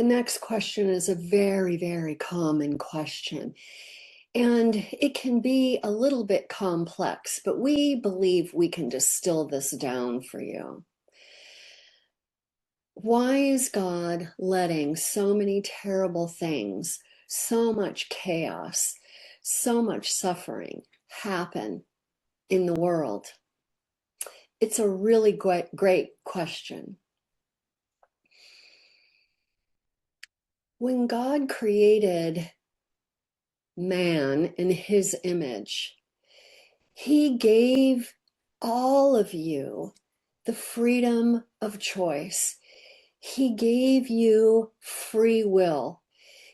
The next question is a very, very common question. And it can be a little bit complex, but we believe we can distill this down for you. Why is God letting so many terrible things, so much chaos, so much suffering happen in the world? It's a really great question. When God created man in his image, he gave all of you the freedom of choice. He gave you free will.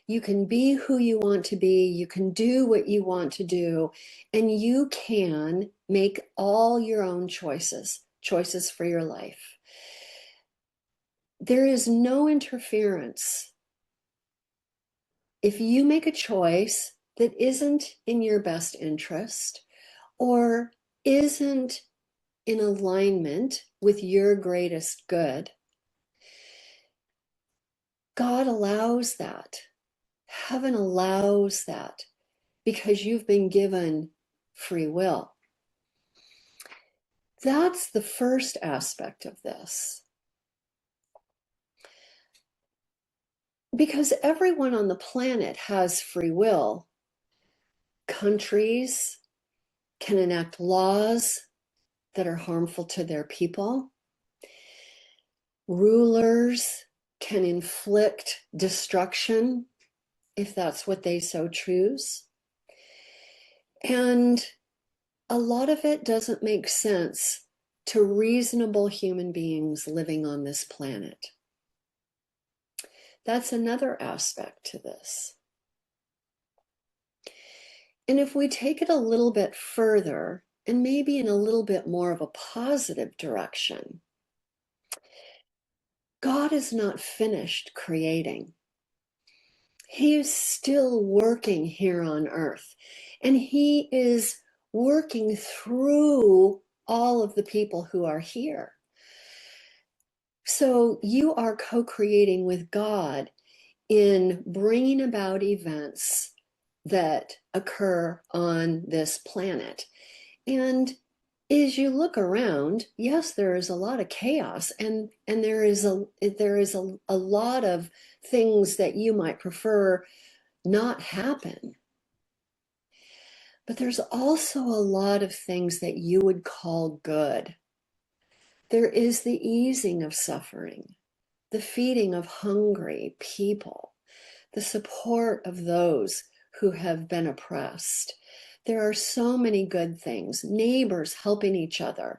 You can be who you want to be. You can do what you want to do, and you can make all your own choices for your life. There is no interference. If you make a choice that isn't in your best interest or isn't in alignment with your greatest good, God allows that. Heaven allows that because you've been given free will. That's the first aspect of this. Because everyone on the planet has free will. Countries can enact laws that are harmful to their people. Rulers can inflict destruction if that's what they so choose. And a lot of it doesn't make sense to reasonable human beings living on this planet. That's another aspect to this. And if we take it a little bit further, and maybe in a little bit more of a positive direction, God is not finished creating. He is still working here on earth, and he is working through all of the people who are here. So you are co-creating with God in bringing about events that occur on this planet. And as you look around, yes, there is a lot of chaos, and there is a lot of things that you might prefer not happen. But there's also a lot of things that you would call good. There is the easing of suffering, the feeding of hungry people, the support of those who have been oppressed. There are so many good things. Neighbors helping each other,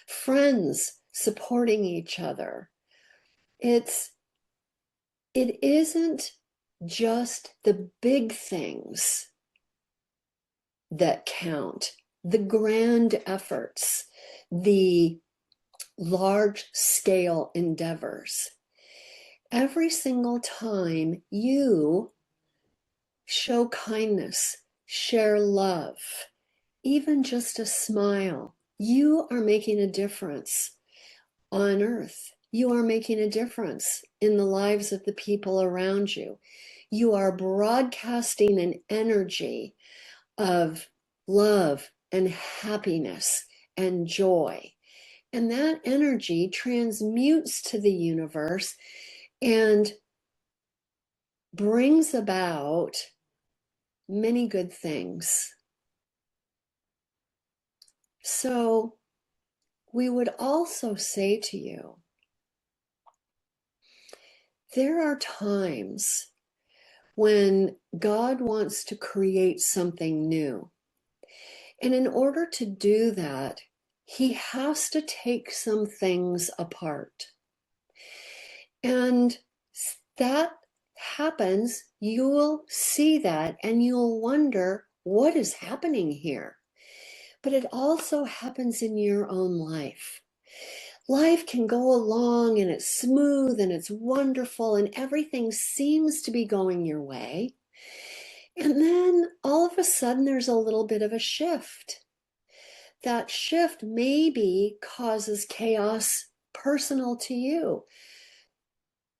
friends supporting each other. It isn't just the big things that count, the grand efforts, the large scale endeavors. Every single time you show kindness, share love, even just a smile, you are making a difference on earth. You are making a difference in the lives of the people around you. You are broadcasting an energy of love and happiness and joy. And that energy transmutes to the universe and brings about many good things. So we would also say to you, there are times when God wants to create something new. And in order to do that, he has to take some things apart. And that happens, you'll see that and you'll wonder, what is happening here? But it also happens in your own life. Life can go along and it's smooth and it's wonderful and everything seems to be going your way. And then all of a sudden there's a little bit of a shift. That shift maybe causes chaos personal to you.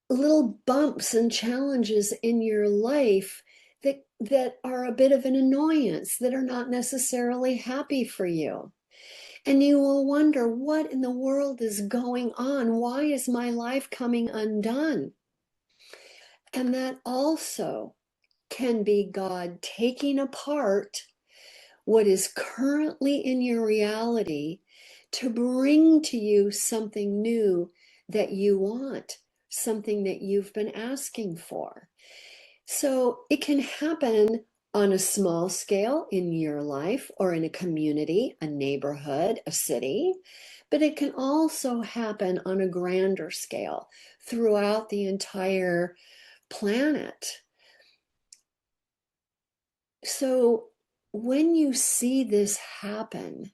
little bumps and challenges in your life that are a bit of an annoyance, that are not necessarily happy for you. And you will wonder, what in the world is going on? Why is my life coming undone? And that also can be God taking apart what is currently in your reality to bring to you something new that you want, something that you've been asking for. So it can happen on a small scale in your life or in a community, a neighborhood, a city, but it can also happen on a grander scale throughout the entire planet. So when you see this happen,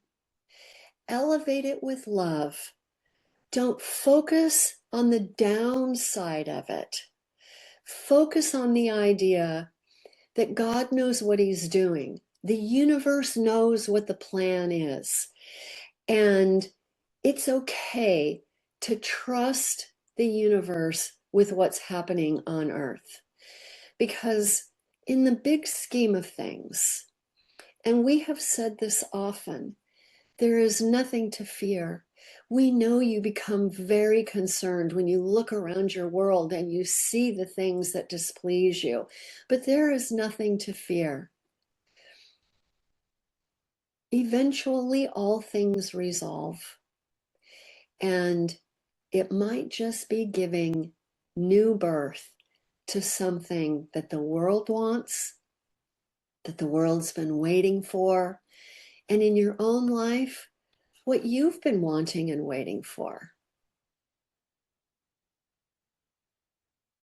elevate it with love. Don't focus on the downside of it. Focus on the idea that God knows what He's doing. The universe knows what the plan is. And it's okay to trust the universe with what's happening on Earth. Because in the big scheme of things, and we have said this often, there is nothing to fear. We know you become very concerned when you look around your world and you see the things that displease you, but there is nothing to fear. Eventually, all things resolve, and it might just be giving new birth to something that the world wants, that the world's been waiting for, and in your own life, what you've been wanting and waiting for.